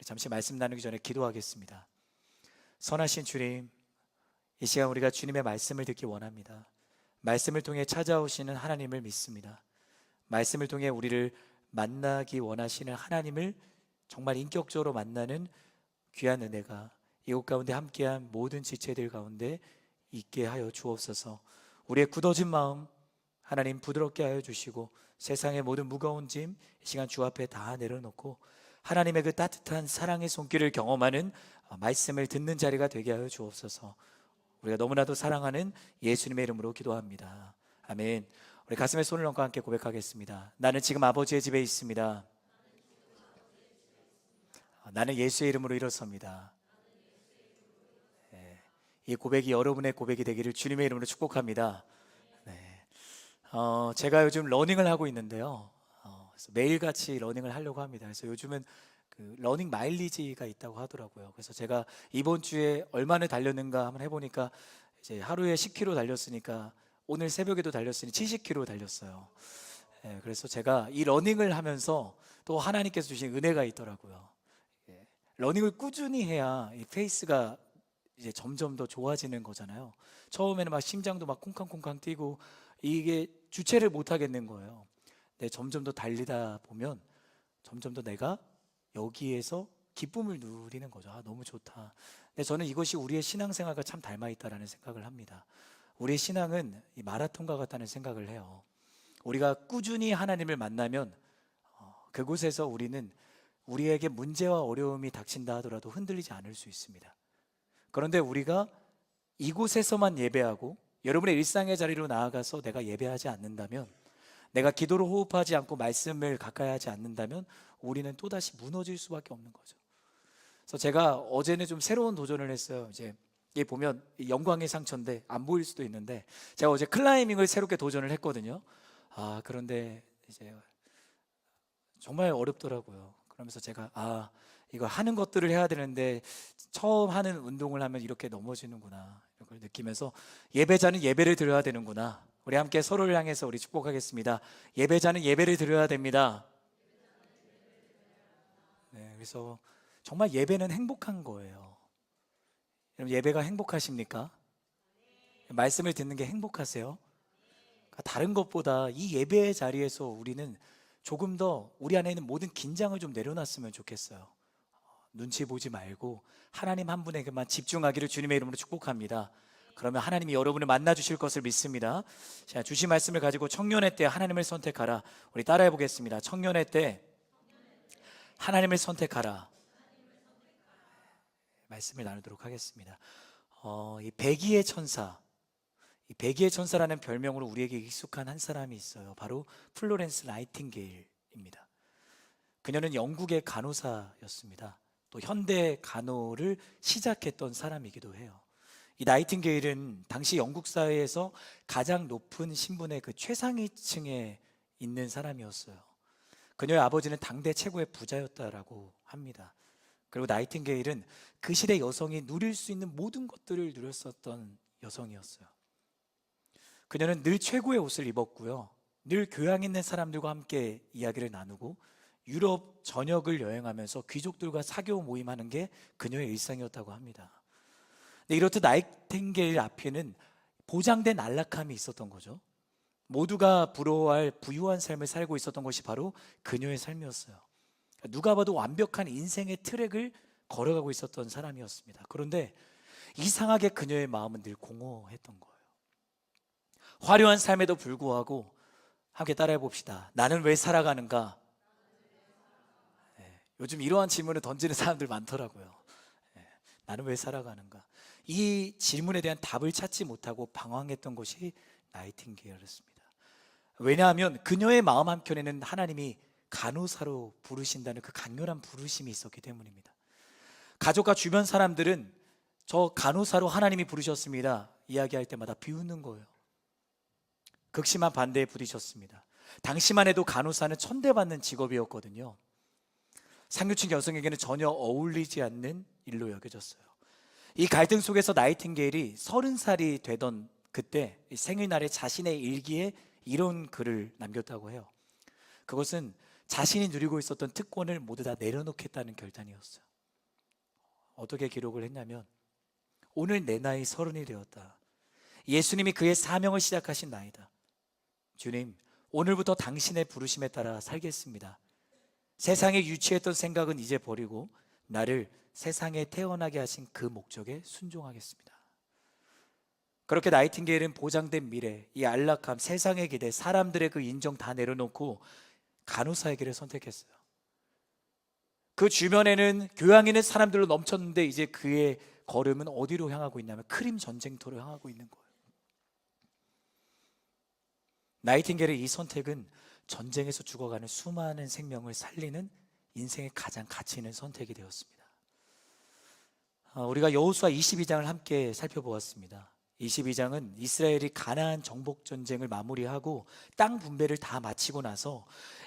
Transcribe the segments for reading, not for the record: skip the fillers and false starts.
잠시 말씀 나누기 전에 기도하겠습니다. 선하신 주님, 이 시간 우리가 주님의 말씀을 듣기 원합니다. 말씀을 통해 찾아오시는 하나님을 믿습니다. 말씀을 통해 우리를 만나기 원하시는 하나님을 정말 인격적으로 만나는 귀한 은혜가 이곳 가운데 함께한 모든 지체들 가운데 있게 하여 주옵소서. 우리의 굳어진 마음 하나님 부드럽게 하여 주시고, 세상의 모든 무거운 짐 이 시간 주 앞에 다 내려놓고 하나님의 그 따뜻한 사랑의 손길을 경험하는 말씀을 듣는 자리가 되게 하여 주옵소서. 우리가 너무나도 사랑하는 예수님의 이름으로 기도합니다. 아멘. 우리 가슴에 손을 얹고 함께 고백하겠습니다. 나는 지금 아버지의 집에 있습니다. 나는 예수의 이름으로 일어섭니다. 이 고백이 여러분의 고백이 되기를 주님의 이름으로 축복합니다. 제가 요즘 러닝을 하고 있는데요. 그래서 매일같이 러닝을 하려고 합니다. 그래서 요즘은 그 러닝 마일리지가 있다고 하더라고요. 그래서 제가 이번 주에 얼마나 달렸는가 한번 해보니까 이제 하루에 10km 달렸으니까 오늘 새벽에도 달렸으니 70km 달렸어요. 그래서 제가 이 러닝을 하면서 또 하나님께서 주신 은혜가 있더라고요. 러닝을 꾸준히 해야 이 페이스가 이제 점점 더 좋아지는 거잖아요. 처음에는 막 심장도 막 쿵쾅쿵쾅 뛰고 이게 주체를 못 하겠는 거예요. 근데 점점 더 달리다 보면 점점 더 내가 여기에서 기쁨을 누리는 거죠. 너무 좋다. 근데 저는 이것이 우리의 신앙생활과 참 닮아 있다라는 생각을 합니다. 우리의 신앙은 이 마라톤과 같다는 생각을 해요. 우리가 꾸준히 하나님을 만나면 그곳에서 우리는 우리에게 문제와 어려움이 닥친다 하더라도 흔들리지 않을 수 있습니다. 그런데 우리가 이곳에서만 예배하고 여러분의 일상의 자리로 나아가서 내가 예배하지 않는다면, 내가 기도로 호흡하지 않고 말씀을 가까이 하지 않는다면 우리는 또다시 무너질 수밖에 없는 거죠. 그래서 제가 어제는 좀 새로운 도전을 했어요. 이제 이게 보면 영광의 상처인데 안 보일 수도 있는데, 제가 어제 클라이밍을 새롭게 도전을 했거든요. 그런데 이제 정말 어렵더라고요. 그러면서 제가 이거 하는 것들을 해야 되는데 처음 하는 운동을 하면 이렇게 넘어지는구나, 이걸 느끼면서 예배자는 예배를 드려야 되는구나. 우리 함께 서로를 향해서 우리 축복하겠습니다. 예배자는 예배를 드려야 됩니다. 그래서 정말 예배는 행복한 거예요. 여러분, 예배가 행복하십니까? 말씀을 듣는 게 행복하세요? 다른 것보다 이 예배의 자리에서 우리는 조금 더 우리 안에 있는 모든 긴장을 좀 내려놨으면 좋겠어요. 눈치 보지 말고 하나님 한 분에게만 집중하기를 주님의 이름으로 축복합니다. 그러면 하나님이 여러분을 만나 주실 것을 믿습니다. 자, 주신 말씀을 가지고 청년의 때 하나님을 선택하라. 우리 따라해 보겠습니다. 청년의 때 하나님을 선택하라. 말씀을 나누도록 하겠습니다. 이 백의의 천사, 이 백의의 천사라는 별명으로 우리에게 익숙한 한 사람이 있어요. 바로 플로렌스 나이팅게일입니다. 그녀는 영국의 간호사였습니다. 또 현대 간호를 시작했던 사람이기도 해요. 이 나이팅게일은 당시 영국 사회에서 가장 높은 신분의 그 최상위층에 있는 사람이었어요. 그녀의 아버지는 당대 최고의 부자였다라고 합니다. 그리고 나이팅게일은 그 시대 여성이 누릴 수 있는 모든 것들을 누렸었던 여성이었어요. 그녀는 늘 최고의 옷을 입었고요, 늘 교양 있는 사람들과 함께 이야기를 나누고 유럽 전역을 여행하면서 귀족들과 사교 모임하는 게 그녀의 일상이었다고 합니다. 근데 이렇듯 나이팅게일 앞에는 보장된 안락함이 있었던 거죠. 모두가 부러워할 부유한 삶을 살고 있었던 것이 바로 그녀의 삶이었어요. 누가 봐도 완벽한 인생의 트랙을 걸어가고 있었던 사람이었습니다. 그런데 이상하게 그녀의 마음은 늘 공허했던 거예요. 화려한 삶에도 불구하고 함께 따라해 봅시다. 나는 왜 살아가는가? 요즘 이러한 질문을 던지는 사람들 많더라고요. 나는 왜 살아가는가? 이 질문에 대한 답을 찾지 못하고 방황했던 것이 나이팅게일이었습니다. 왜냐하면 그녀의 마음 한켠에는 하나님이 간호사로 부르신다는 그 강렬한 부르심이 있었기 때문입니다. 가족과 주변 사람들은 저 간호사로 하나님이 부르셨습니다 이야기할 때마다 비웃는 거예요. 극심한 반대에 부딪혔습니다. 당시만 해도 간호사는 천대받는 직업이었거든요. 상류층 여성에게는 전혀 어울리지 않는 일로 여겨졌어요. 이 갈등 속에서 나이팅게일이 30살이 되던 그때 생일날에 자신의 일기에 이런 글을 남겼다고 해요. 그것은 자신이 누리고 있었던 특권을 모두 다 내려놓겠다는 결단이었어요. 어떻게 기록을 했냐면, 오늘 내 나이 30이 되었다. 예수님이 그의 사명을 시작하신 나이다. 주님, 오늘부터 당신의 부르심에 따라 살겠습니다. 세상에 유치했던 생각은 이제 버리고 나를 세상에 태어나게 하신 그 목적에 순종하겠습니다. 그렇게 나이팅게일은 보장된 미래, 이 안락함, 세상의 기대, 사람들의 그 인정 다 내려놓고 간호사의 길을 선택했어요. 그 주변에는 교양 있는 사람들로 넘쳤는데 이제 그의 걸음은 어디로 향하고 있냐면 크림 전쟁터로 향하고 있는 거예요. 나이팅게일의 이 선택은 전쟁에서 죽어가는 수많은 생명을 살리는 인생의 가장 가치 있는 선택이 되었습니다. 우리가 여호수아 22장을 함께 살펴보았습니다. 22장은 이스라엘이 가나안 정복 전쟁을 마무리하고 땅 분배를 다 마치고 나서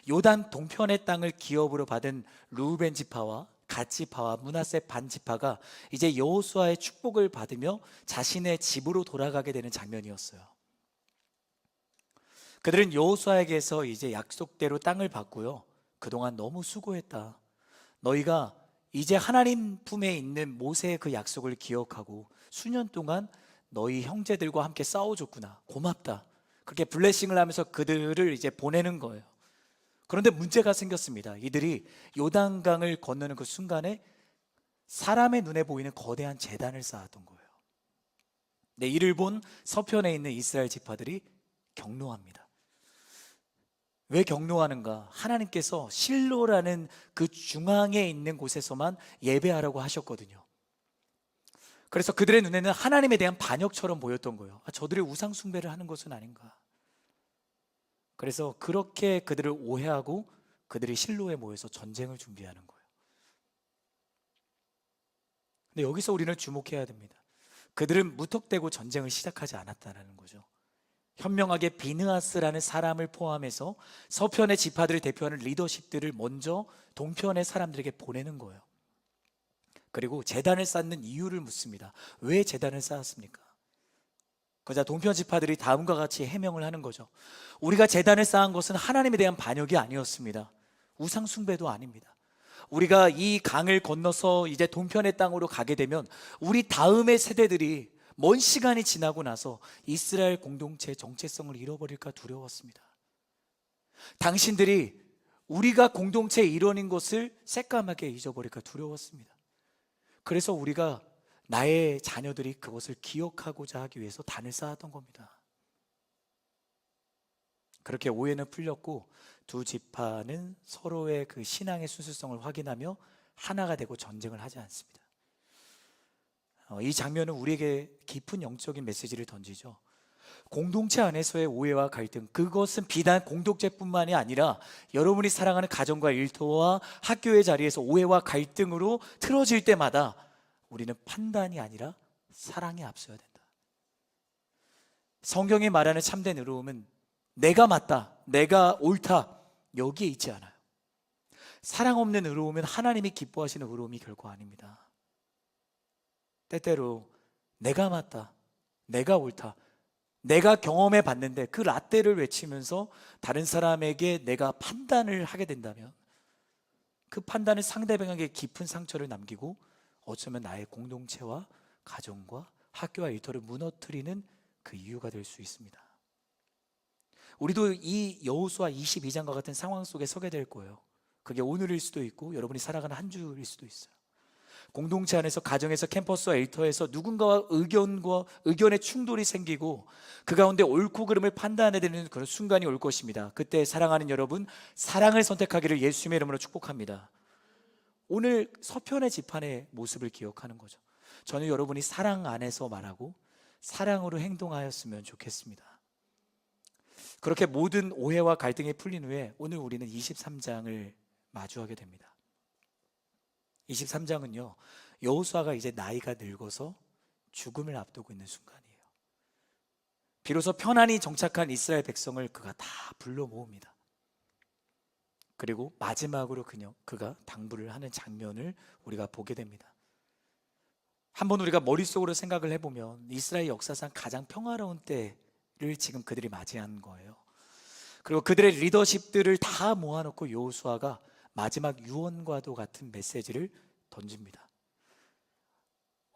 요단 동편의 땅을 기업으로 받은 르우벤 지파와 갓 지파와 므낫세 반 지파가 이제 여호수아의 축복을 받으며 자신의 집으로 돌아가게 되는 장면이었어요. 그들은 여호수아에게서 이제 약속대로 땅을 받고요, 그동안 너무 수고했다. 너희가 이제 하나님 품에 있는 모세의 그 약속을 기억하고 수년 동안 너희 형제들과 함께 싸워줬구나. 고맙다. 그렇게 블레싱을 하면서 그들을 이제 보내는 거예요. 그런데 문제가 생겼습니다. 이들이 요단강을 건너는 그 순간에 사람의 눈에 보이는 거대한 제단을 쌓았던 거예요. 네, 이를 본 서편에 있는 이스라엘 지파들이 경노합니다. 왜 경노하는가? 하나님께서 실로라는 그 중앙에 있는 곳에서만 예배하라고 하셨거든요. 그래서 그들의 눈에는 하나님에 대한 반역처럼 보였던 거예요. 저들이 우상 숭배를 하는 것은 아닌가. 그래서 그렇게 그들을 오해하고 그들이 실로에 모여서 전쟁을 준비하는 거예요. 근데 여기서 우리는 주목해야 됩니다. 그들은 무턱대고 전쟁을 시작하지 않았다는 거죠. 현명하게 비느하스라는 사람을 포함해서 서편의 지파들을 대표하는 리더십들을 먼저 동편의 사람들에게 보내는 거예요. 그리고 제단을 쌓는 이유를 묻습니다. 왜 제단을 쌓았습니까? 그러자 동편 지파들이 다음과 같이 해명을 하는 거죠. 우리가 제단을 쌓은 것은 하나님에 대한 반역이 아니었습니다. 우상 숭배도 아닙니다. 우리가 이 강을 건너서 이제 동편의 땅으로 가게 되면 우리 다음의 세대들이 먼 시간이 지나고 나서 이스라엘 공동체의 정체성을 잃어버릴까 두려웠습니다. 당신들이 우리가 공동체의 일원인 것을 새까맣게 잊어버릴까 두려웠습니다. 그래서 우리가 나의 자녀들이 그것을 기억하고자 하기 위해서 단을 쌓았던 겁니다. 그렇게 오해는 풀렸고 두 지파는 서로의 그 신앙의 순수성을 확인하며 하나가 되고 전쟁을 하지 않습니다. 이 장면은 우리에게 깊은 영적인 메시지를 던지죠. 공동체 안에서의 오해와 갈등, 그것은 비단 공동체뿐만이 아니라 여러분이 사랑하는 가정과 일터와 학교의 자리에서 오해와 갈등으로 틀어질 때마다 우리는 판단이 아니라 사랑에 앞서야 된다. 성경이 말하는 참된 의로움은 내가 맞다, 내가 옳다, 여기에 있지 않아요. 사랑 없는 의로움은 하나님이 기뻐하시는 의로움이 결코 아닙니다. 때때로 내가 맞다, 내가 옳다, 내가 경험해 봤는데 그 라떼를 외치면서 다른 사람에게 내가 판단을 하게 된다면 그 판단은 상대방에게 깊은 상처를 남기고 어쩌면 나의 공동체와 가정과 학교와 일터를 무너뜨리는 그 이유가 될 수 있습니다. 우리도 이 여호수아 22장과 같은 상황 속에 서게 될 거예요. 그게 오늘일 수도 있고 여러분이 살아가는 한 주일 수도 있어요. 공동체 안에서, 가정에서, 캠퍼스와 일터에서 누군가와 의견의 충돌이 생기고 그 가운데 옳고 그름을 판단해야 되는 그런 순간이 올 것입니다. 그때 사랑하는 여러분, 사랑을 선택하기를 예수님의 이름으로 축복합니다. 오늘 서편의 지판의 모습을 기억하는 거죠. 저는 여러분이 사랑 안에서 말하고 사랑으로 행동하였으면 좋겠습니다. 그렇게 모든 오해와 갈등이 풀린 후에 오늘 우리는 23장을 마주하게 됩니다. 23장은요, 여호수아가 이제 나이가 늙어서 죽음을 앞두고 있는 순간이에요. 비로소 편안히 정착한 이스라엘 백성을 그가 다 불러 모읍니다. 그리고 마지막으로 그가 당부를 하는 장면을 우리가 보게 됩니다. 한번 우리가 머릿속으로 생각을 해보면 이스라엘 역사상 가장 평화로운 때를 지금 그들이 맞이한 거예요. 그리고 그들의 리더십들을 다 모아놓고 여호수아가 마지막 유언과도 같은 메시지를 던집니다.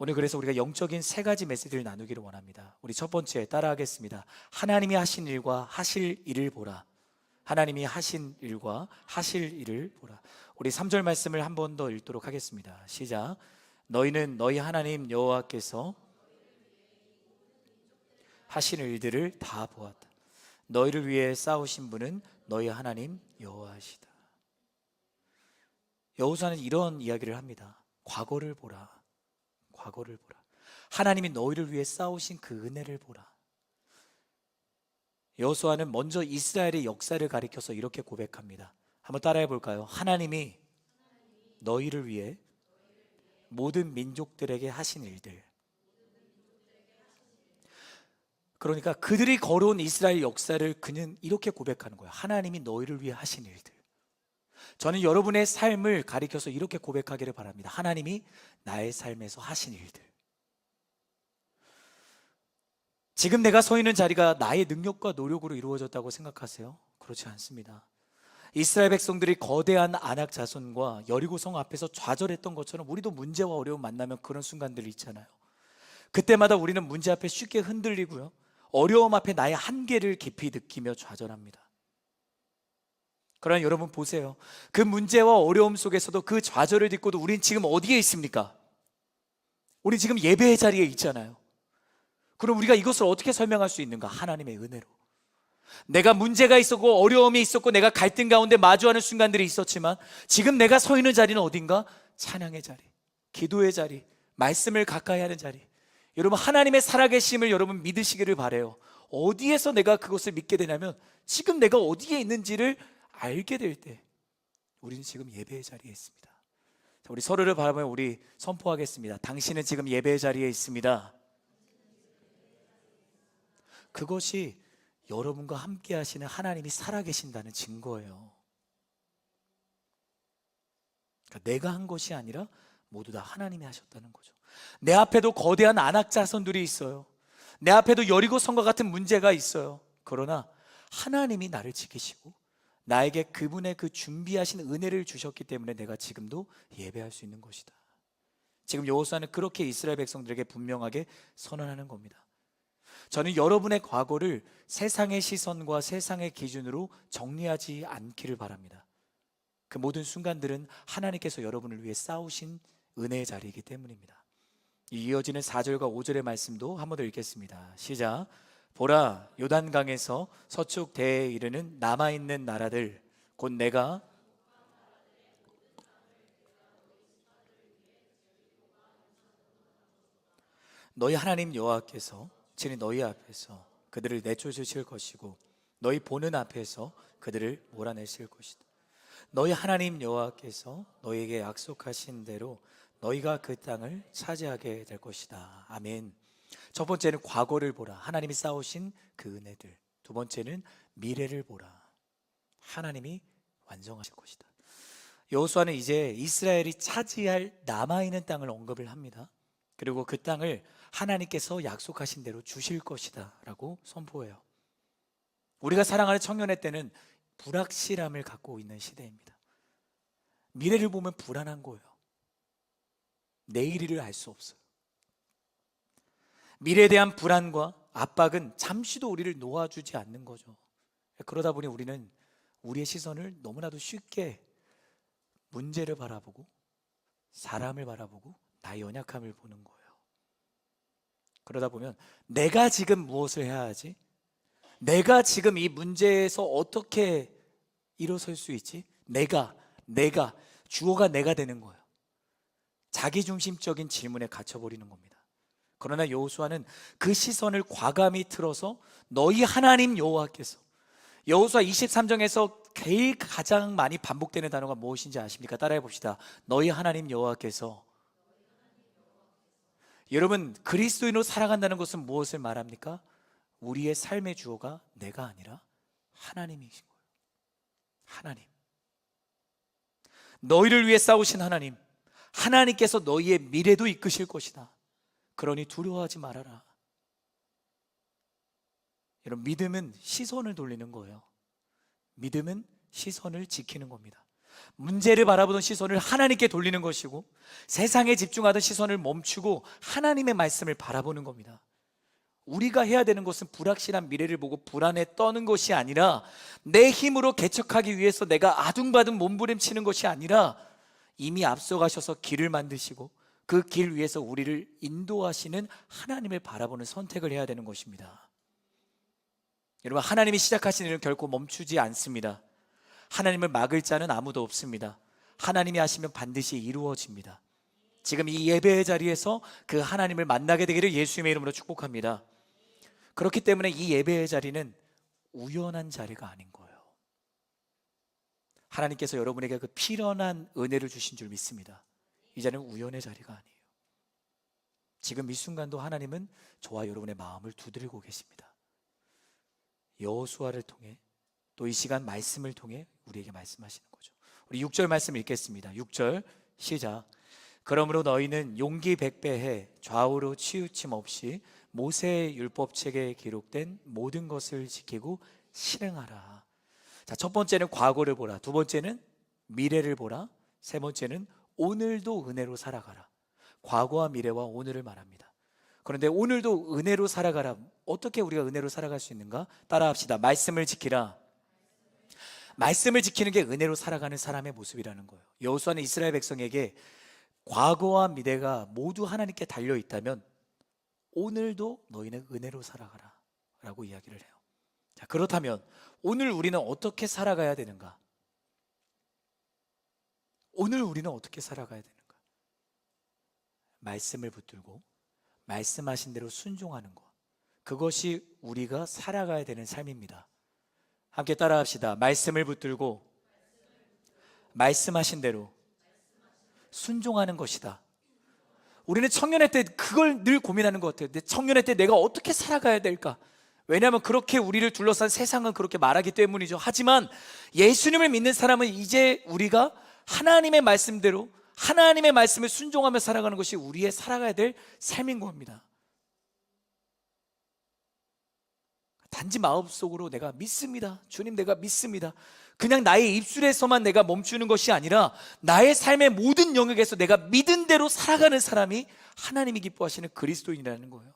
오늘 그래서 우리가 영적인 세 가지 메시지를 나누기를 원합니다. 우리 첫 번째 따라하겠습니다. 하나님이 하신 일과 하실 일을 보라. 하나님이 하신 일과 하실 일을 보라. 우리 3절 말씀을 한 번 더 읽도록 하겠습니다. 시작. 너희는 너희 하나님 여호와께서 하신 일들을 다 보았다. 너희를 위해 싸우신 분은 너희 하나님 여호와시다. 여호수아는 이런 이야기를 합니다. 과거를 보라. 과거를 보라. 하나님이 너희를 위해 싸우신 그 은혜를 보라. 여호수아는 먼저 이스라엘의 역사를 가리켜서 이렇게 고백합니다. 한번 따라해 볼까요? 하나님이 너희를 위해 모든 민족들에게 하신 일들. 그러니까 그들이 걸어온 이스라엘 역사를 그는 이렇게 고백하는 거예요. 하나님이 너희를 위해 하신 일들. 저는 여러분의 삶을 가리켜서 이렇게 고백하기를 바랍니다. 하나님이 나의 삶에서 하신 일들. 지금 내가 서 있는 자리가 나의 능력과 노력으로 이루어졌다고 생각하세요? 그렇지 않습니다. 이스라엘 백성들이 거대한 아낙 자손과 여리고성 앞에서 좌절했던 것처럼 우리도 문제와 어려움 만나면 그런 순간들이 있잖아요. 그때마다 우리는 문제 앞에 쉽게 흔들리고요, 어려움 앞에 나의 한계를 깊이 느끼며 좌절합니다. 그러나 여러분 보세요. 그 문제와 어려움 속에서도 그 좌절을 딛고도 우린 지금 어디에 있습니까? 우리 지금 예배의 자리에 있잖아요. 그럼 우리가 이것을 어떻게 설명할 수 있는가? 하나님의 은혜로. 내가 문제가 있었고 어려움이 있었고 내가 갈등 가운데 마주하는 순간들이 있었지만 지금 내가 서 있는 자리는 어딘가? 찬양의 자리, 기도의 자리, 말씀을 가까이 하는 자리. 여러분, 하나님의 살아계심을 여러분 믿으시기를 바라요. 어디에서 내가 그것을 믿게 되냐면 지금 내가 어디에 있는지를 알게 될 때 우리는 지금 예배의 자리에 있습니다. 자, 우리 서로를 바라보며 우리 선포하겠습니다. 당신은 지금 예배의 자리에 있습니다. 그것이 여러분과 함께 하시는 하나님이 살아계신다는 증거예요. 그러니까 내가 한 것이 아니라 모두 다 하나님이 하셨다는 거죠. 내 앞에도 거대한 안악 자손들이 있어요. 내 앞에도 여리고성과 같은 문제가 있어요. 그러나 하나님이 나를 지키시고 나에게 그분의 그 준비하신 은혜를 주셨기 때문에 내가 지금도 예배할 수 있는 것이다. 지금 여호수아는 그렇게 이스라엘 백성들에게 분명하게 선언하는 겁니다. 저는 여러분의 과거를 세상의 시선과 세상의 기준으로 정리하지 않기를 바랍니다. 그 모든 순간들은 하나님께서 여러분을 위해 싸우신 은혜의 자리이기 때문입니다. 이어지는 4절과 5절의 말씀도 한번 더 읽겠습니다. 시작. 보라, 요단강에서 서축 대에 이르는 남아있는 나라들 곧 내가 너희 하나님 여호와께서 친히 너희 앞에서 그들을 내쫓으실 것이고 너희 보는 앞에서 그들을 몰아내실 것이다. 너희 하나님 여호와께서 너희에게 약속하신 대로 너희가 그 땅을 차지하게 될 것이다. 아멘. 첫 번째는 과거를 보라. 하나님이 쌓으신 그 은혜들. 두 번째는 미래를 보라. 하나님이 완성하실 것이다. 여호수아는 이제 이스라엘이 차지할 남아있는 땅을 언급을 합니다. 그리고 그 땅을 하나님께서 약속하신 대로 주실 것이다 라고 선포해요. 우리가 사랑하는 청년의 때는 불확실함을 갖고 있는 시대입니다. 미래를 보면 불안한 거예요. 내일을 알 수 없어요. 미래에 대한 불안과 압박은 잠시도 우리를 놓아주지 않는 거죠. 그러다 보니 우리는 우리의 시선을 너무나도 쉽게 문제를 바라보고 사람을 바라보고 나의 연약함을 보는 거예요. 그러다 보면 내가 지금 무엇을 해야 하지? 내가 지금 이 문제에서 어떻게 일어설 수 있지? 내가 주어가 내가 되는 거예요. 자기중심적인 질문에 gat혀버리는 겁니다. 그러나 여호수아는 그 시선을 과감히 틀어서 너희 하나님 여호와께서, 여호수아 23장에서 제일 가장 많이 반복되는 단어가 무엇인지 아십니까? 따라해 봅시다. 너희 하나님 여호와께서. 여러분, 그리스도인으로 살아간다는 것은 무엇을 말합니까? 우리의 삶의 주어가 내가 아니라 하나님이신 거예요. 하나님. 너희를 위해 싸우신 하나님. 하나님께서 너희의 미래도 이끄실 것이다. 그러니 두려워하지 말아라. 여러분, 믿음은 시선을 돌리는 거예요. 믿음은 시선을 지키는 겁니다. 문제를 바라보던 시선을 하나님께 돌리는 것이고, 세상에 집중하던 시선을 멈추고 하나님의 말씀을 바라보는 겁니다. 우리가 해야 되는 것은 불확실한 미래를 보고 불안에 떠는 것이 아니라, 내 힘으로 개척하기 위해서 내가 아둥바둥 몸부림치는 것이 아니라, 이미 앞서가셔서 길을 만드시고 그 길 위에서 우리를 인도하시는 하나님을 바라보는 선택을 해야 되는 것입니다. 여러분, 하나님이 시작하신 일은 결코 멈추지 않습니다. 하나님을 막을 자는 아무도 없습니다. 하나님이 하시면 반드시 이루어집니다. 지금 이 예배의 자리에서 그 하나님을 만나게 되기를 예수님의 이름으로 축복합니다. 그렇기 때문에 이 예배의 자리는 우연한 자리가 아닌 거예요. 하나님께서 여러분에게 그 필연한 은혜를 주신 줄 믿습니다. 이 자리는 우연의 자리가 아니에요. 지금 이 순간도 하나님은 저와 여러분의 마음을 두드리고 계십니다. 여호수아를 통해, 또 이 시간 말씀을 통해 우리에게 말씀하시는 거죠. 우리 6절 말씀 읽겠습니다. 6절 시작. 그러므로 너희는 용기 백배해 좌우로 치우침 없이 모세의 율법책에 기록된 모든 것을 지키고 실행하라. 자, 첫 번째는 과거를 보라, 두 번째는 미래를 보라, 세 번째는 오늘도 은혜로 살아가라. 과거와 미래와 오늘을 말합니다. 그런데 오늘도 은혜로 살아가라. 어떻게 우리가 은혜로 살아갈 수 있는가? 따라합시다. 말씀을 지키라. 말씀을 지키는 게 은혜로 살아가는 사람의 모습이라는 거예요. 여호수아는 이스라엘 백성에게 과거와 미래가 모두 하나님께 달려 있다면 오늘도 너희는 은혜로 살아가라 라고 이야기를 해요. 자, 그렇다면 오늘 우리는 어떻게 살아가야 되는가? 오늘 우리는 어떻게 살아가야 되는가? 말씀을 붙들고 말씀하신 대로 순종하는 것, 그것이 우리가 살아가야 되는 삶입니다. 함께 따라합시다. 말씀을 붙들고 말씀하신 대로 순종하는 것이다. 우리는 청년의 때 그걸 늘 고민하는 것 같아요. 내 청년의 때 내가 어떻게 살아가야 될까? 왜냐하면 그렇게 우리를 둘러싼 세상은 그렇게 말하기 때문이죠. 하지만 예수님을 믿는 사람은 이제 우리가 하나님의 말씀대로, 하나님의 말씀을 순종하며 살아가는 것이 우리의 살아가야 될 삶인 겁니다. 단지 마음속으로 내가 믿습니다, 주님 내가 믿습니다, 그냥 나의 입술에서만 내가 멈추는 것이 아니라 나의 삶의 모든 영역에서 내가 믿은 대로 살아가는 사람이 하나님이 기뻐하시는 그리스도인이라는 거예요.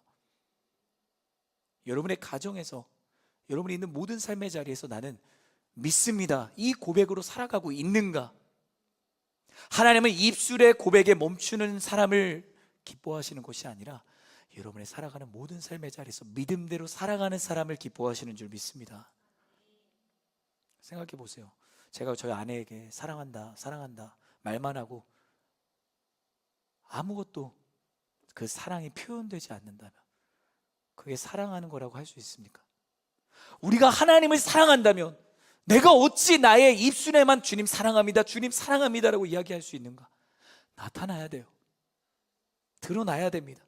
여러분의 가정에서, 여러분이 있는 모든 삶의 자리에서 나는 믿습니다, 이 고백으로 살아가고 있는가? 하나님은 입술의 고백에 멈추는 사람을 기뻐하시는 것이 아니라 여러분의 살아가는 모든 삶의 자리에서 믿음대로 살아가는 사람을 기뻐하시는 줄 믿습니다. 생각해 보세요. 제가 저희 아내에게 사랑한다, 사랑한다 말만 하고 아무것도 그 사랑이 표현되지 않는다면 그게 사랑하는 거라고 할 수 있습니까? 우리가 하나님을 사랑한다면 내가 어찌 나의 입술에만 주님 사랑합니다, 주님 사랑합니다라고 이야기할 수 있는가? 나타나야 돼요. 드러나야 됩니다.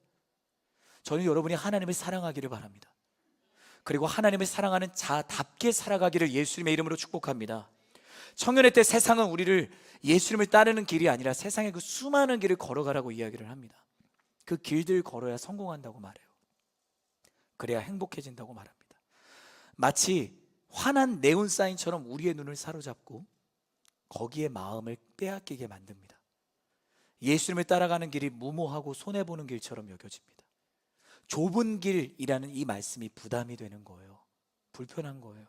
저는 여러분이 하나님을 사랑하기를 바랍니다. 그리고 하나님을 사랑하는 자답게 살아가기를 예수님의 이름으로 축복합니다. 청년의 때 세상은 우리를 예수님을 따르는 길이 아니라 세상의 그 수많은 길을 걸어가라고 이야기를 합니다. 그 길들 걸어야 성공한다고 말해요. 그래야 행복해진다고 말합니다. 마치 환한 네온사인처럼 우리의 눈을 사로잡고 거기에 마음을 빼앗기게 만듭니다. 예수님을 따라가는 길이 무모하고 손해보는 길처럼 여겨집니다. 좁은 길이라는 이 말씀이 부담이 되는 거예요. 불편한 거예요.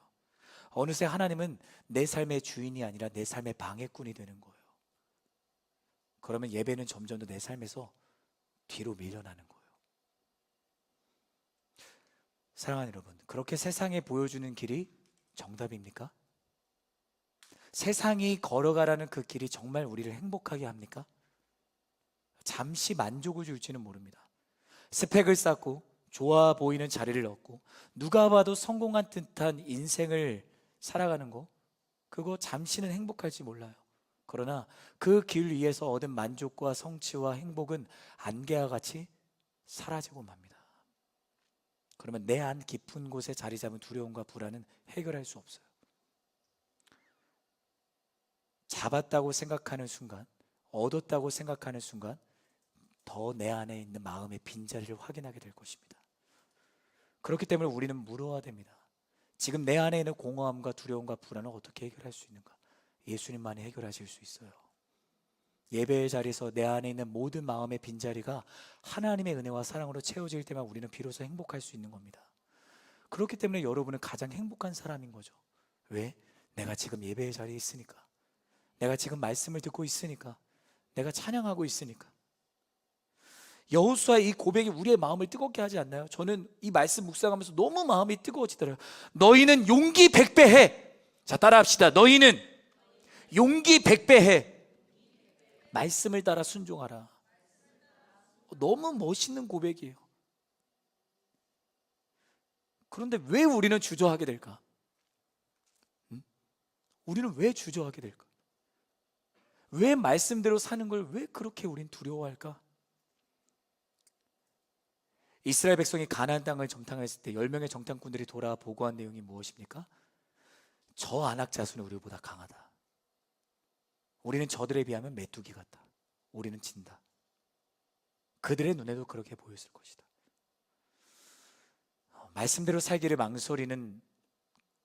어느새 하나님은 내 삶의 주인이 아니라 내 삶의 방해꾼이 되는 거예요. 그러면 예배는 점점 더 내 삶에서 뒤로 밀려나는 거예요. 사랑하는 여러분, 그렇게 세상에 보여주는 길이 정답입니까? 세상이 걸어가라는 그 길이 정말 우리를 행복하게 합니까? 잠시 만족을 줄지는 모릅니다. 스펙을 쌓고 좋아 보이는 자리를 얻고 누가 봐도 성공한 듯한 인생을 살아가는 거, 그거 잠시는 행복할지 몰라요. 그러나 그 길 위에서 얻은 만족과 성취와 행복은 안개와 같이 사라지고 맙니다. 그러면 내 안 깊은 곳에 자리 잡은 두려움과 불안은 해결할 수 없어요. 잡았다고 생각하는 순간, 얻었다고 생각하는 순간 더 내 안에 있는 마음의 빈자리를 확인하게 될 것입니다. 그렇기 때문에 우리는 물어야 됩니다. 지금 내 안에 있는 공허함과 두려움과 불안을 어떻게 해결할 수 있는가? 예수님만이 해결하실 수 있어요. 예배의 자리에서 내 안에 있는 모든 마음의 빈자리가 하나님의 은혜와 사랑으로 채워질 때만 우리는 비로소 행복할 수 있는 겁니다. 그렇기 때문에 여러분은 가장 행복한 사람인 거죠. 왜? 내가 지금 예배의 자리에 있으니까, 내가 지금 말씀을 듣고 있으니까, 내가 찬양하고 있으니까. 여호수아의 이 고백이 우리의 마음을 뜨겁게 하지 않나요? 저는 이 말씀 묵상하면서 너무 마음이 뜨거워지더라고요. 너희는 용기 백배해. 자, 따라합시다. 너희는 용기 백배해. 말씀을 따라 순종하라. 너무 멋있는 고백이에요. 그런데 왜 우리는 주저하게 될까? 우리는 왜 주저하게 될까? 왜 말씀대로 사는 걸 왜 그렇게 우린 두려워할까? 이스라엘 백성이 가나안 땅을 정탐했을 때 10명의 정탐꾼들이 돌아 보고한 내용이 무엇입니까? 저 안악 자손이 우리보다 강하다. 우리는 저들에 비하면 메뚜기 같다. 우리는 진다. 그들의 눈에도 그렇게 보였을 것이다. 말씀대로 살기를 망설이는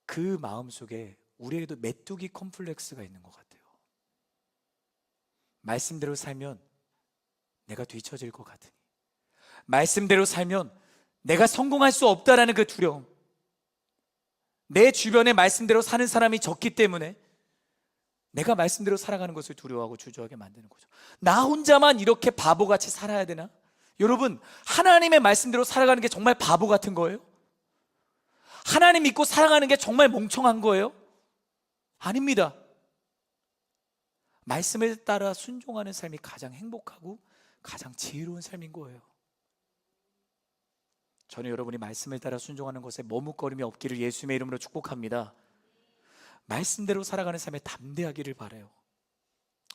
그 마음속에 우리에게도 메뚜기 컴플렉스가 있는 것 같아요. 말씀대로 살면 내가 뒤처질 것 같으니, 말씀대로 살면 내가 성공할 수 없다라는 그 두려움, 내 주변에 말씀대로 사는 사람이 적기 때문에 내가 말씀대로 살아가는 것을 두려워하고 주저하게 만드는 거죠. 나 혼자만 이렇게 바보같이 살아야 되나? 여러분, 하나님의 말씀대로 살아가는 게 정말 바보 같은 거예요? 하나님 믿고 살아가는 게 정말 멍청한 거예요? 아닙니다. 말씀을 따라 순종하는 삶이 가장 행복하고 가장 지혜로운 삶인 거예요. 저는 여러분이 말씀을 따라 순종하는 것에 머뭇거림이 없기를 예수님의 이름으로 축복합니다. 말씀대로 살아가는 삶에 담대하기를 바라요.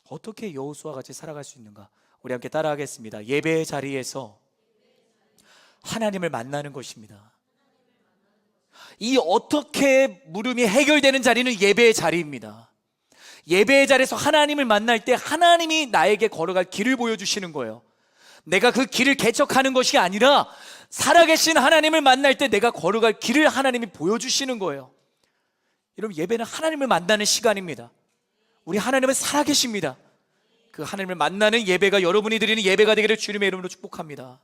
어떻게 여호수아와 같이 살아갈 수 있는가? 우리 함께 따라하겠습니다. 예배의 자리에서 하나님을 만나는 것입니다. 이 어떻게 물음이 해결되는 자리는 예배의 자리입니다. 예배의 자리에서 하나님을 만날 때 하나님이 나에게 걸어갈 길을 보여주시는 거예요. 내가 그 길을 개척하는 것이 아니라 살아계신 하나님을 만날 때 내가 걸어갈 길을 하나님이 보여주시는 거예요. 여러분, 예배는 하나님을 만나는 시간입니다. 우리 하나님은 살아계십니다. 그 하나님을 만나는 예배가 여러분이 드리는 예배가 되기를 주님의 이름으로 축복합니다.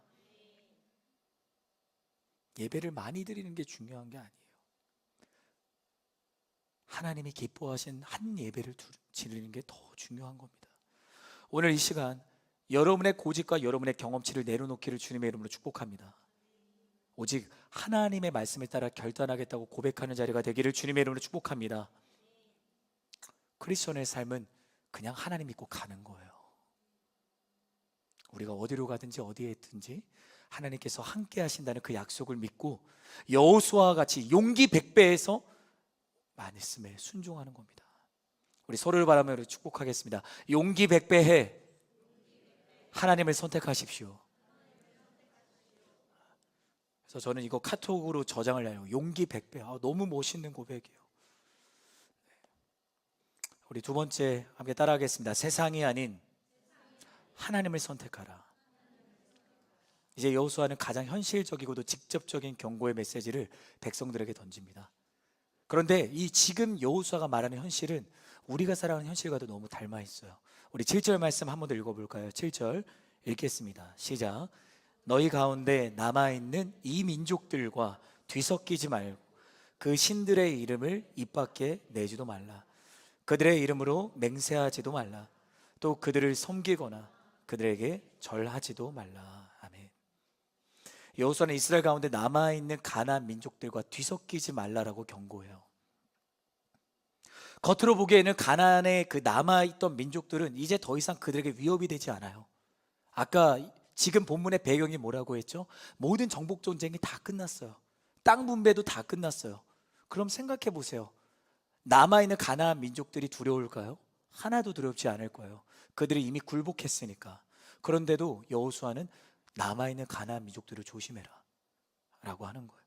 예배를 많이 드리는 게 중요한 게 아니에요. 하나님이 기뻐하신 한 예배를 드리는 게 더 중요한 겁니다. 오늘 이 시간 여러분의 고집과 여러분의 경험치를 내려놓기를 주님의 이름으로 축복합니다. 오직 하나님의 말씀에 따라 결단하겠다고 고백하는 자리가 되기를 주님의 이름으로 축복합니다. 크리스천의 삶은 그냥 하나님 믿고 가는 거예요. 우리가 어디로 가든지 어디에 있든지 하나님께서 함께 하신다는 그 약속을 믿고 여호수아와 같이 용기 백배해서 말씀에 순종하는 겁니다. 우리 서로를 바라며 축복하겠습니다. 용기 백배해 하나님을 선택하십시오. 그래서 저는 이거 카톡으로 저장을 해요. 용기 100배. 너무 멋있는 고백이에요. 우리 두 번째 함께 따라하겠습니다. 세상이 아닌 하나님을 선택하라. 이제 여호수아는 가장 현실적이고도 직접적인 경고의 메시지를 백성들에게 던집니다. 그런데 이 지금 여호수아가 말하는 현실은 우리가 살아가는 현실과도 너무 닮아 있어요. 우리 7절 말씀 한 번 더 읽어볼까요? 7절 읽겠습니다. 시작. 너희 가운데 남아있는 이 민족들과 뒤섞이지 말고 그 신들의 이름을 입 밖에 내지도 말라. 그들의 이름으로 맹세하지도 말라. 또 그들을 섬기거나 그들에게 절하지도 말라. 아멘. 여호수아는 이스라엘 가운데 남아있는 가나안 민족들과 뒤섞이지 말라라고 경고해요. 겉으로 보기에는 가나안의 그 남아있던 민족들은 이제 더 이상 그들에게 위협이 되지 않아요. 아까 지금 본문의 배경이 뭐라고 했죠? 모든 정복 전쟁이 다 끝났어요. 땅 분배도 다 끝났어요. 그럼 생각해 보세요. 남아있는 가나안 민족들이 두려울까요? 하나도 두렵지 않을 거예요. 그들이 이미 굴복했으니까. 그런데도 여호수아는 남아있는 가나안 민족들을 조심해라 라고 하는 거예요.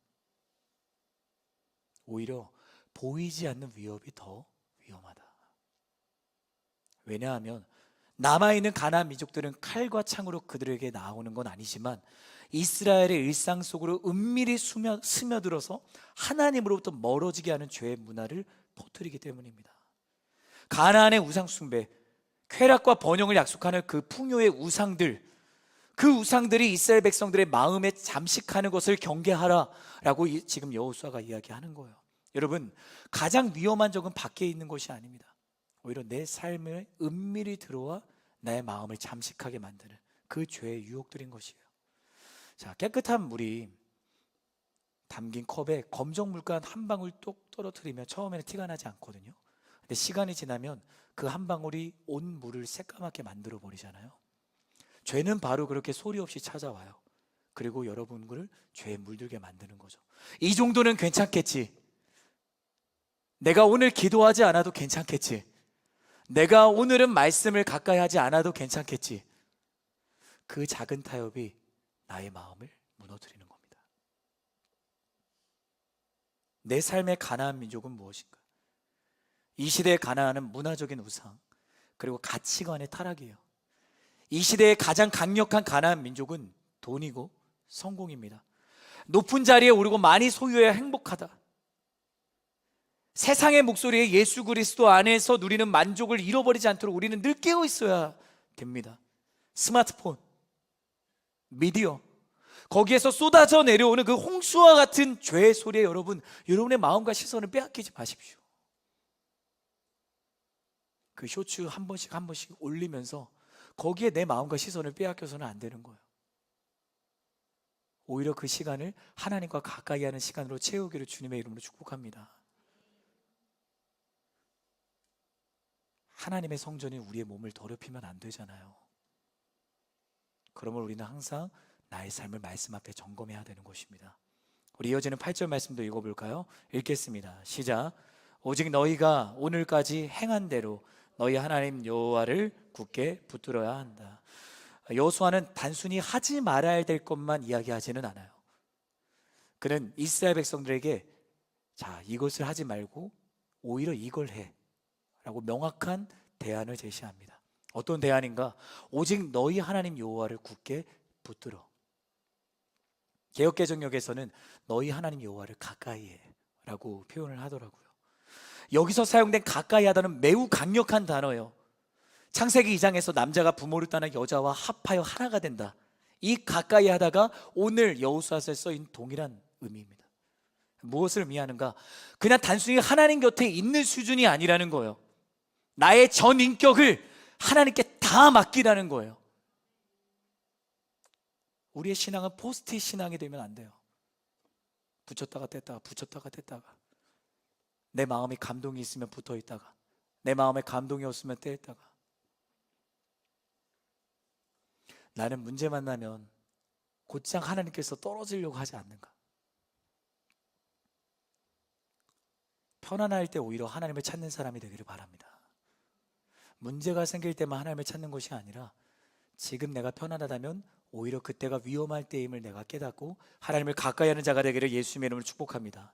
오히려 보이지 않는 위협이 더 위험하다. 왜냐하면 남아있는 가나안 민족들은 칼과 창으로 그들에게 나오는 건 아니지만 이스라엘의 일상 속으로 은밀히 스며들어서 하나님으로부터 멀어지게 하는 죄의 문화를 퍼뜨리기 때문입니다. 가나안의 우상 숭배, 쾌락과 번영을 약속하는 그 풍요의 우상들, 그 우상들이 이스라엘 백성들의 마음에 잠식하는 것을 경계하라라고 지금 여호수아가 이야기하는 거예요. 여러분, 가장 위험한 적은 밖에 있는 것이 아닙니다. 오히려 내 삶에 은밀히 들어와 나의 마음을 잠식하게 만드는 그 죄의 유혹들인 것이에요. 자, 깨끗한 물이 담긴 컵에 검정 물감 한 방울 똑 떨어뜨리면 처음에는 티가 나지 않거든요. 근데 시간이 지나면 그 한 방울이 온 물을 새까맣게 만들어 버리잖아요. 죄는 바로 그렇게 소리 없이 찾아와요. 그리고 여러분을 죄에 물들게 만드는 거죠. 이 정도는 괜찮겠지. 내가 오늘 기도하지 않아도 괜찮겠지. 내가 오늘은 말씀을 가까이 하지 않아도 괜찮겠지. 그 작은 타협이 나의 마음을 무너뜨리는 겁니다. 내 삶의 가나안 민족은 무엇인가? 이 시대의 가나안은 문화적인 우상, 그리고 가치관의 타락이에요. 이 시대의 가장 강력한 가나안 민족은 돈이고 성공입니다. 높은 자리에 오르고 많이 소유해야 행복하다. 세상의 목소리에 예수 그리스도 안에서 누리는 만족을 잃어버리지 않도록 우리는 늘 깨어 있어야 됩니다. 스마트폰, 미디어, 거기에서 쏟아져 내려오는 그 홍수와 같은 죄의 소리에 여러분의 마음과 시선을 빼앗기지 마십시오. 그 쇼츠 한 번씩 올리면서 거기에 내 마음과 시선을 빼앗겨서는 안 되는 거예요. 오히려 그 시간을 하나님과 가까이 하는 시간으로 채우기를 주님의 이름으로 축복합니다. 하나님의 성전이 우리의 몸을 더럽히면 안 되잖아요. 그러면 우리는 항상 나의 삶을 말씀 앞에 점검해야 되는 것입니다. 우리 이어지는 8절 말씀도 읽어볼까요? 읽겠습니다. 시작. 오직 너희가 오늘까지 행한 대로 너희 하나님 여호와를 굳게 붙들어야 한다. 여호수아는 단순히 하지 말아야 될 것만 이야기하지는 않아요. 그는 이스라엘 백성들에게 자, 이것을 하지 말고 오히려 이걸 해 라고 명확한 대안을 제시합니다. 어떤 대안인가? 오직 너희 하나님 여호와를 굳게 붙들어. 개역개정역에서는 너희 하나님 여호와를 가까이 해 라고 표현을 하더라고요. 여기서 사용된 가까이 하다는 매우 강력한 단어예요. 창세기 2장에서 남자가 부모를 떠나 여자와 합하여 하나가 된다. 이 가까이 하다가 오늘 여호수아서에 써인 동일한 의미입니다. 무엇을 의미하는가? 그냥 단순히 하나님 곁에 있는 수준이 아니라는 거예요. 나의 전 인격을 하나님께 다 맡기라는 거예요. 우리의 신앙은 포스트잇 신앙이 되면 안 돼요. 붙였다가 뗐다가 붙였다가 뗐다가, 내 마음이 감동이 있으면 붙어 있다가, 내 마음에 감동이 없으면 떼었다가. 나는 문제 만나면 곧장 하나님께서 떨어지려고 하지 않는가? 편안할 때 오히려 하나님을 찾는 사람이 되기를 바랍니다. 문제가 생길 때만 하나님을 찾는 것이 아니라 지금 내가 편안하다면 오히려 그때가 위험할 때임을 내가 깨닫고 하나님을 가까이 하는 자가 되기를 예수님의 이름으로 축복합니다.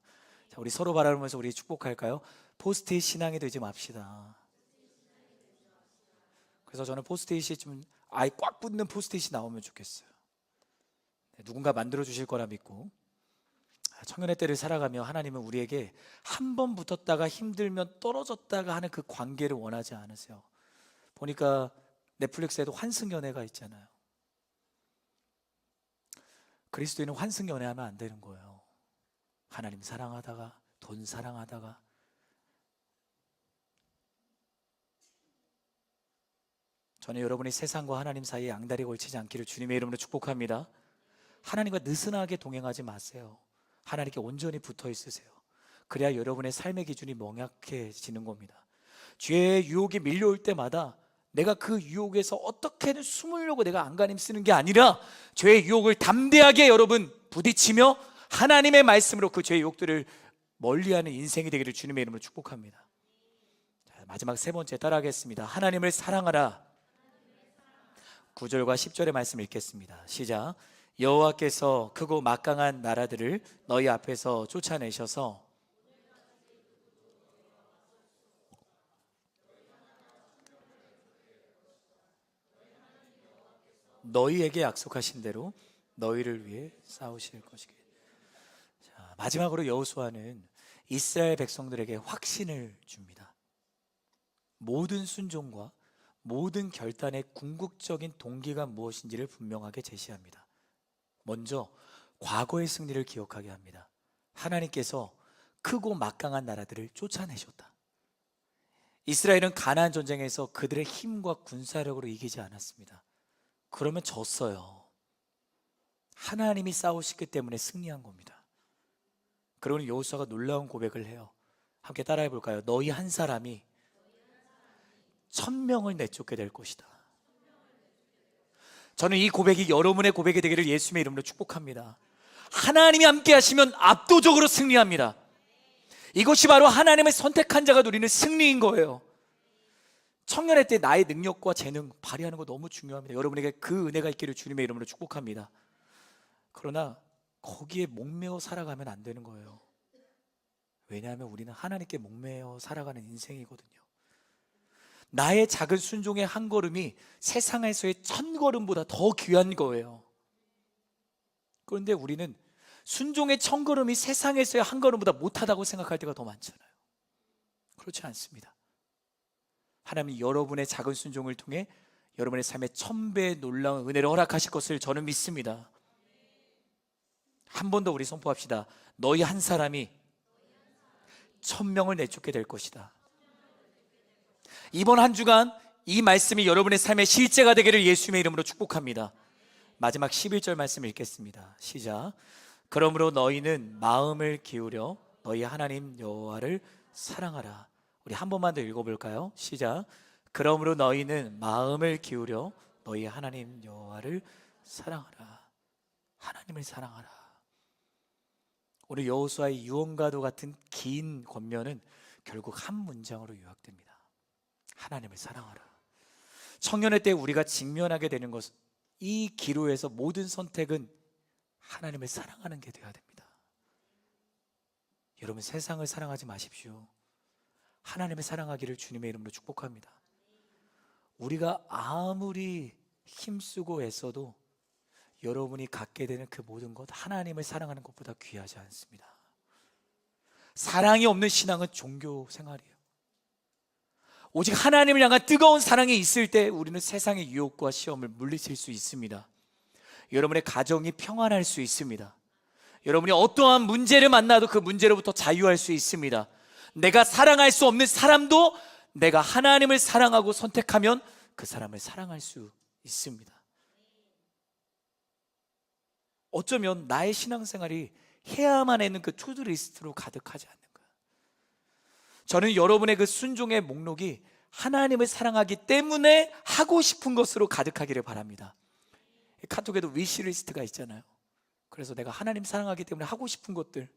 자, 우리 서로 바라보면서 우리 축복할까요? 포스트잇 신앙이 되지 맙시다. 그래서 저는 포스트잇이 좀 아예 꽉 붙는 포스트잇이 나오면 좋겠어요. 누군가 만들어 주실 거라 믿고, 청년의 때를 살아가며 하나님은 우리에게 한 번 붙었다가 힘들면 떨어졌다가 하는 그 관계를 원하지 않으세요. 보니까 넷플릭스에도 환승연애가 있잖아요. 그리스도인은 환승연애하면 안 되는 거예요. 하나님 사랑하다가 돈 사랑하다가. 저는 여러분이 세상과 하나님 사이에 양다리 걸치지 않기를 주님의 이름으로 축복합니다. 하나님과 느슨하게 동행하지 마세요. 하나님께 온전히 붙어 있으세요. 그래야 여러분의 삶의 기준이 명확해지는 겁니다. 죄의 유혹이 밀려올 때마다 내가 그 유혹에서 어떻게든 숨으려고 내가 안간힘 쓰는 게 아니라 죄의 유혹을 담대하게 여러분 부딪히며 하나님의 말씀으로 그 죄의 유혹들을 멀리하는 인생이 되기를 주님의 이름으로 축복합니다. 자, 마지막 세 번째 따라하겠습니다. 하나님을 사랑하라. 9절과 10절의 말씀 읽겠습니다. 시작. 여호와께서 크고 막강한 나라들을 너희 앞에서 쫓아내셔서 너희에게 약속하신 대로 너희를 위해 싸우실 것이기. 자, 마지막으로 여호수아는 이스라엘 백성들에게 확신을 줍니다. 모든 순종과 모든 결단의 궁극적인 동기가 무엇인지를 분명하게 제시합니다. 먼저 과거의 승리를 기억하게 합니다. 하나님께서 크고 막강한 나라들을 쫓아내셨다. 이스라엘은 가나안 전쟁에서 그들의 힘과 군사력으로 이기지 않았습니다. 그러면 졌어요. 하나님이 싸우시기 때문에 승리한 겁니다. 그러니 여호수아가 놀라운 고백을 해요. 함께 따라해 볼까요? 너희 한 사람이 1000명을 내쫓게 될 것이다. 저는 이 고백이 여러분의 고백이 되기를 예수님의 이름으로 축복합니다. 하나님이 함께 하시면 압도적으로 승리합니다. 이것이 바로 하나님의 선택한 자가 누리는 승리인 거예요. 청년의 때 나의 능력과 재능 발휘하는 거 너무 중요합니다. 여러분에게 그 은혜가 있기를 주님의 이름으로 축복합니다. 그러나 거기에 목매어 살아가면 안 되는 거예요. 왜냐하면 우리는 하나님께 목매어 살아가는 인생이거든요. 나의 작은 순종의 한 걸음이 세상에서의 1000걸음보다 더 귀한 거예요. 그런데 우리는 순종의 1000걸음이 세상에서의 한 걸음보다 못하다고 생각할 때가 더 많잖아요. 그렇지 않습니다. 하나님이 여러분의 작은 순종을 통해 여러분의 삶에 1000배의 놀라운 은혜를 허락하실 것을 저는 믿습니다. 한 번 더 우리 선포합시다. 너희 한 사람이 1000명을 내쫓게 될 것이다. 이번 한 주간 이 말씀이 여러분의 삶의 실제가 되기를 예수님의 이름으로 축복합니다. 마지막 11절 말씀 읽겠습니다. 시작. 그러므로 너희는 마음을 기울여 너희 하나님 여호와를 사랑하라. 우리 한 번만 더 읽어볼까요? 시작. 그러므로 너희는 마음을 기울여 너희 하나님 여호와를 사랑하라. 하나님을 사랑하라. 오늘 여호수아의 유언과도 같은 긴 권면은 결국 한 문장으로 요약됩니다. 하나님을 사랑하라. 청년의 때 우리가 직면하게 되는 것은 이 기로에서 모든 선택은 하나님을 사랑하는 게 되어야 됩니다. 여러분 세상을 사랑하지 마십시오. 하나님을 사랑하기를 주님의 이름으로 축복합니다. 우리가 아무리 힘쓰고 애써도 여러분이 갖게 되는 그 모든 것 하나님을 사랑하는 것보다 귀하지 않습니다. 사랑이 없는 신앙은 종교 생활이에요. 오직 하나님을 향한 뜨거운 사랑이 있을 때 우리는 세상의 유혹과 시험을 물리칠 수 있습니다. 여러분의 가정이 평안할 수 있습니다. 여러분이 어떠한 문제를 만나도 그 문제로부터 자유할 수 있습니다. 내가 사랑할 수 없는 사람도 내가 하나님을 사랑하고 선택하면 그 사람을 사랑할 수 있습니다. 어쩌면 나의 신앙생활이 해야만 하는 그 투두리스트로 가득하지 않는 거예요. 저는 여러분의 그 순종의 목록이 하나님을 사랑하기 때문에 하고 싶은 것으로 가득하기를 바랍니다. 카톡에도 위시리스트가 있잖아요. 그래서 내가 하나님 사랑하기 때문에 하고 싶은 것들,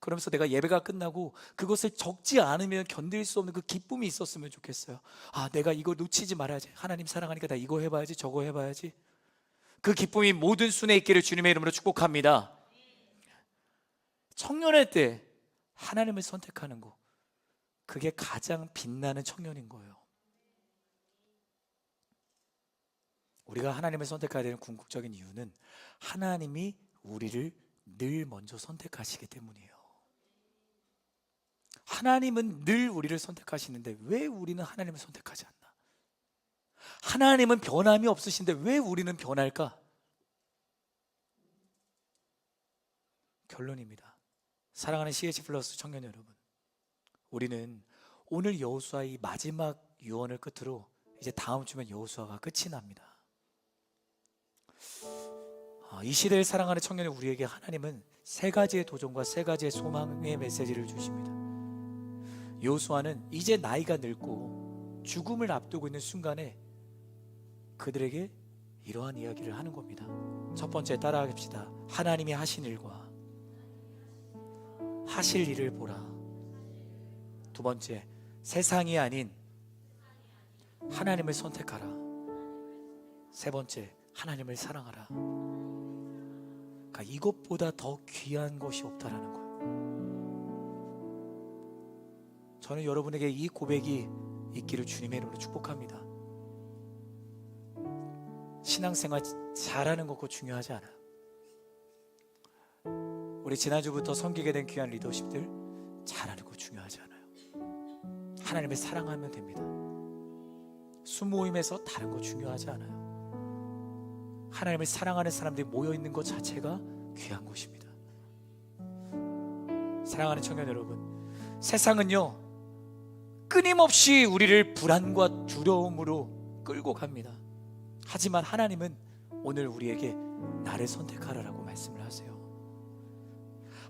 그러면서 내가 예배가 끝나고 그것을 적지 않으면 견딜 수 없는 그 기쁨이 있었으면 좋겠어요. 아, 내가 이거 놓치지 말아야지. 하나님 사랑하니까 나 이거 해봐야지, 저거 해봐야지. 그 기쁨이 모든 순에 있기를 주님의 이름으로 축복합니다. 청년의 때 하나님을 선택하는 거, 그게 가장 빛나는 청년인 거예요. 우리가 하나님을 선택해야 되는 궁극적인 이유는 하나님이 우리를 늘 먼저 선택하시기 때문이에요. 하나님은 늘 우리를 선택하시는데 왜 우리는 하나님을 선택하지 않나? 하나님은 변함이 없으신데 왜 우리는 변할까? 결론입니다. 사랑하는 CH 플러스 청년 여러분, 우리는 오늘 여호수아의 마지막 유언을 끝으로 이제 다음 주면 여호수아가 끝이 납니다. 이 시대를 사랑하는 청년의 우리에게 하나님은 세 가지의 도전과 세 가지의 소망의 메시지를 주십니다. 여호수아는 이제 나이가 늙고 죽음을 앞두고 있는 순간에 그들에게 이러한 이야기를 하는 겁니다. 첫 번째 따라합시다. 하나님이 하신 일과 하실 일을 보라. 두 번째, 세상이 아닌 하나님을 선택하라. 세 번째, 하나님을 사랑하라. 그러니까 이것보다 더 귀한 것이 없다라는 거예요. 저는 여러분에게 이 고백이 있기를 주님의 이름으로 축복합니다. 신앙생활 잘하는 것도 중요하지 않아요. 우리 지난주부터 섬기게 된 귀한 리더십들 잘하는 거 중요하지 않아요. 하나님을 사랑하면 됩니다. 수모임에서 다른 거 중요하지 않아요. 하나님을 사랑하는 사람들이 모여있는 것 자체가 귀한 것입니다. 사랑하는 청년 여러분, 세상은요 끊임없이 우리를 불안과 두려움으로 끌고 갑니다. 하지만 하나님은 오늘 우리에게 나를 선택하라라고 말씀을 하세요.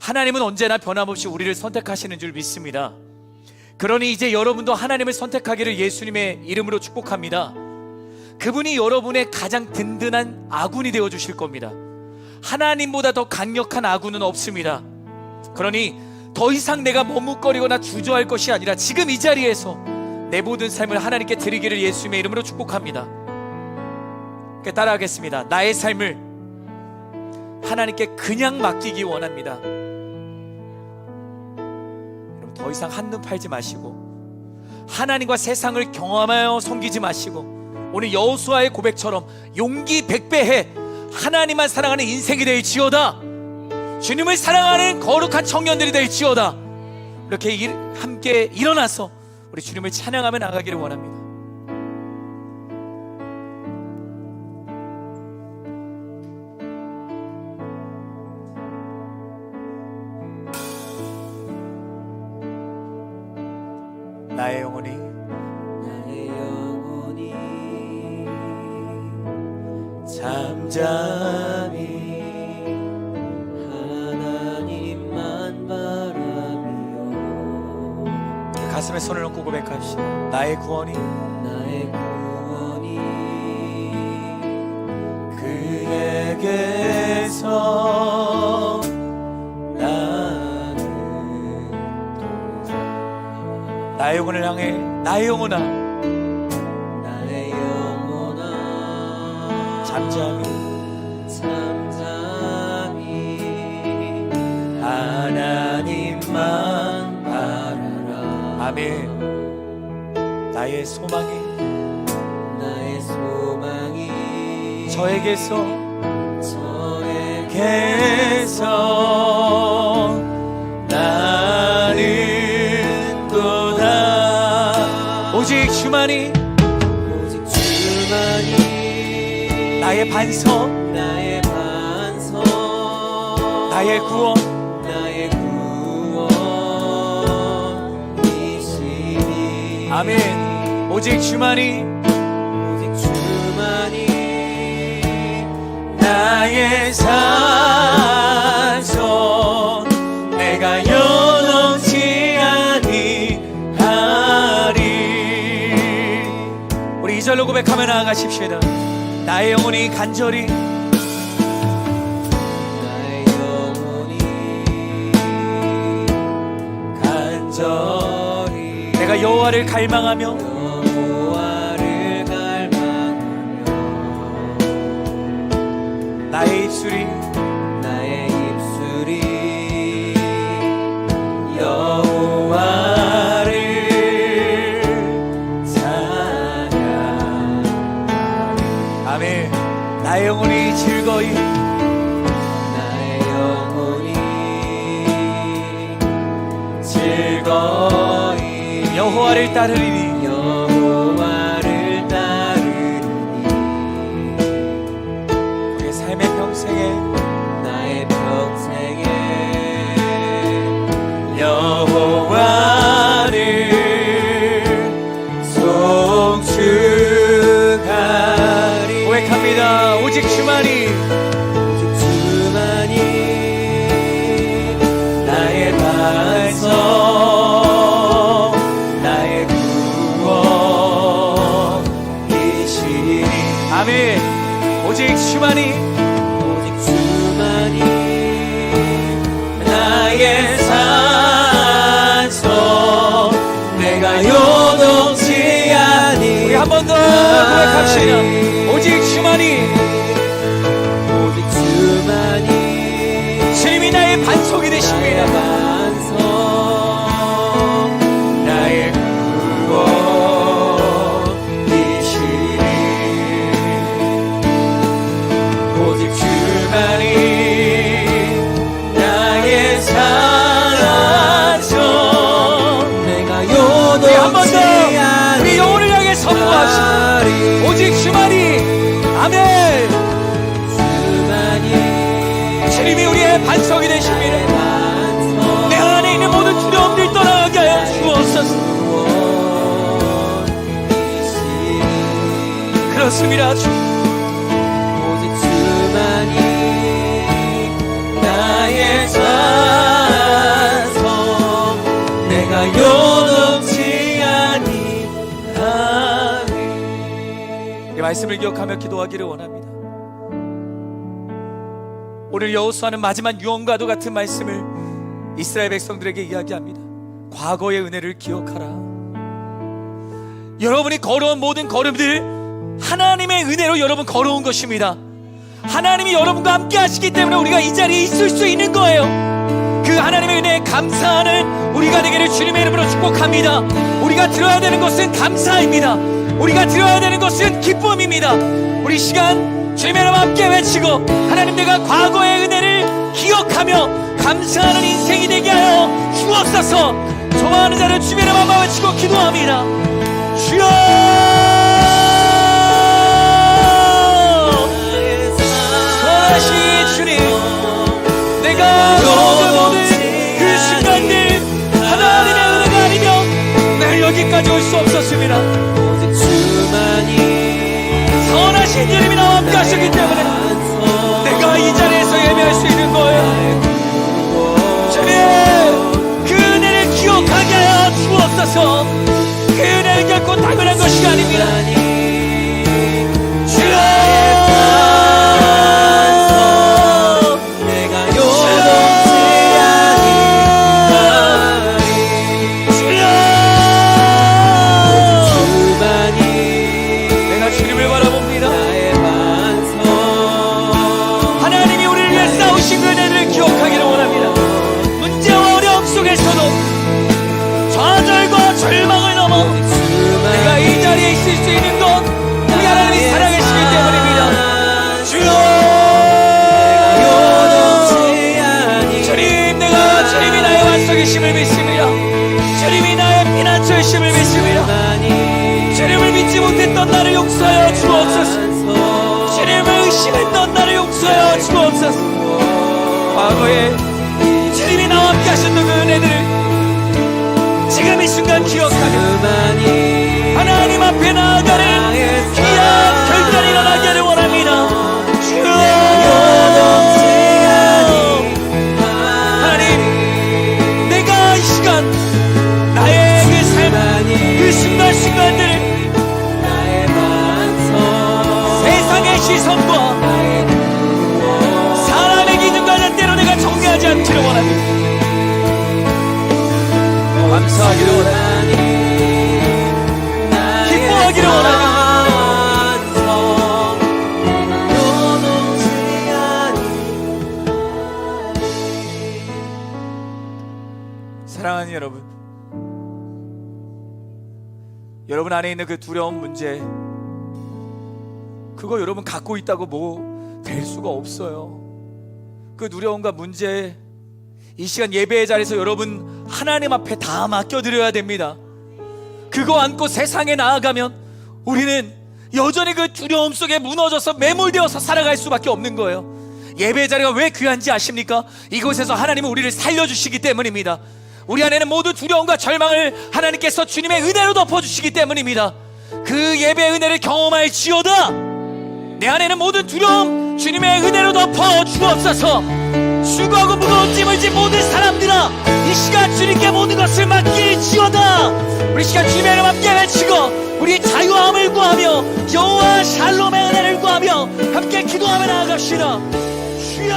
하나님은 언제나 변함없이 우리를 선택하시는 줄 믿습니다. 그러니 이제 여러분도 하나님을 선택하기를 예수님의 이름으로 축복합니다. 그분이 여러분의 가장 든든한 아군이 되어 주실 겁니다. 하나님보다 더 강력한 아군은 없습니다. 그러니 더 이상 내가 머뭇거리거나 주저할 것이 아니라 지금 이 자리에서 내 모든 삶을 하나님께 드리기를 예수님의 이름으로 축복합니다. 따라하겠습니다. 나의 삶을 하나님께 그냥 맡기기 원합니다. 여러분, 더 이상 한눈 팔지 마시고 하나님과 세상을 경험하여 섬기지 마시고 오늘 여호수아의 고백처럼 용기 100배해 하나님만 사랑하는 인생이 될지어다. 주님을 사랑하는 거룩한 청년들이 될지어다. 이렇게 함께 일어나서 우리 주님을 찬양하며 나가기를 원합니다. 나의 영혼이 잠잠히 가슴에 손을 얹고 고백합시다. 나의 구원이 그에게서 나는 나의 영혼을 향해 나의 영혼아 잠잠히 하나님만 바라라. 아멘. 나의 소망이 저에게서 나는 또다 오직 주만이 나의 반석 나의 구원 아멘. 오직 주만이 나의 산소 내가 연없지 아니하리. 우리 2절로 고백하며 나아가십시다. 나의 영혼이 간절히 내가 여호와를 갈망하며 나의 입술이 여호와를 찬양하리. 아멘. 나의 영혼이 즐거이 여호와를 따르리니 우리의 삶의 평생에 여호와를 송축하리. 고백합니다. 오직 주만이 나의 반석 아멘. 오직 주만이 나의 산소 내가 요동치 아니. 우리 한 번 더 고백합시다. 오직 주만이 주님이 나의 반석이 되십니다. 나의 나의 사랑처 내가 요동치 않니. 우리 영혼을 향해 선포합시다. 주님이 우리의 반석이 되십니다. 내 안에 있는 모든 두려움들 떠나가게 하여 주옵소서. 그렇습니다. 오직 주만이 나의 반석, 내가 요동치 아니하리. 이 말씀을 기억하며 기도하기를 원합니다. 오늘 여호수아는 마지막 유언과도 같은 말씀을 이스라엘 백성들에게 이야기합니다. 과거의 은혜를 기억하라. 여러분이 걸어온 모든 걸음들 하나님의 은혜로 여러분 걸어온 것입니다. 하나님이 여러분과 함께 하시기 때문에 우리가 이 자리에 있을 수 있는 거예요. 그 하나님의 은혜에 감사하는 우리가 되기를 주님의 이름으로 축복합니다. 우리가 들어야 되는 것은 감사입니다. 우리가 들어야 되는 것은 기쁨입니다. 우리 시간 주님의 이름 함께 외치고, 하나님, 내가 과거의 은혜를 기억하며 감사하는 인생이 되게 하여 주옵소서. 소망하는 자를 주님의 이름 한번 외치고 기도합니다. 주여, 선하신 주님, 내가 모든 그 순간들 하나님의 은혜가 아니면 날 여기까지 올 수 없었습니다. 오직 주만이 선하신 주님이 나와 함께 하셨기 때문에 내가 이 자리에서 예배할 수 있는 거예요. 주님, 그 은혜를 기억하게 하여 주옵소서. 그 은혜는 결코 당연한 것이 아닙니다. 주여, 절망을 넘어 내가 이 자리에 있을 수 있는 건 우리 하나님이 살아계시기 때문입니다. 주여, 주님, 내가 주님이 나의 완성이심을 믿습니다. 주님이 나의 피난처이심을 믿습니다. 주님을 믿지 못했던 나를 용서하여 주옵소서. 주님을 의심했던 나를 용서하여 주옵소서. 과거에 주님이 나와 함께 하셨던 그 은혜들을 지금 이 순간 기억하며 하나님 앞에 나아가는 귀한 결단이 일어나기를 원합니다. 주여, 하나님, 내가 이 시간 나의 그 삶, 그 순간순간들을 세상의 시선과 사람의 기준과 때로 내가 정리하지 않기를 원합니다. 감사하기를 원합니다. 기뻐하기를 원합니다. 사랑하는 여러분, 여러분 안에 있는 그 두려운 문제, 그거 여러분 갖고 있다고 뭐 될 수가 없어요. 그 두려움과 문제, 이 시간 예배의 자리에서 여러분 하나님 앞에 다 맡겨드려야 됩니다. 그거 안고 세상에 나아가면 우리는 여전히 그 두려움 속에 무너져서 매몰되어서 살아갈 수밖에 없는 거예요. 예배의 자리가 왜 귀한지 아십니까? 이곳에서 하나님은 우리를 살려주시기 때문입니다. 우리 안에는 모두 두려움과 절망을 하나님께서 주님의 은혜로 덮어주시기 때문입니다. 그 예배의 은혜를 경험할지어다. 내 안에는 모든 두려움 주님의 은혜로 덮어 주옵소서. 수고하고 무거운 짐을 진 모든 사람들아, 이 시간 주님께 모든 것을 맡길지어다. 우리 시간 주님의 이름 함께 외치고 우리 자유함을 구하며 여호와 샬롬의 은혜를 구하며 함께 기도하며 나아갑시다. 주여,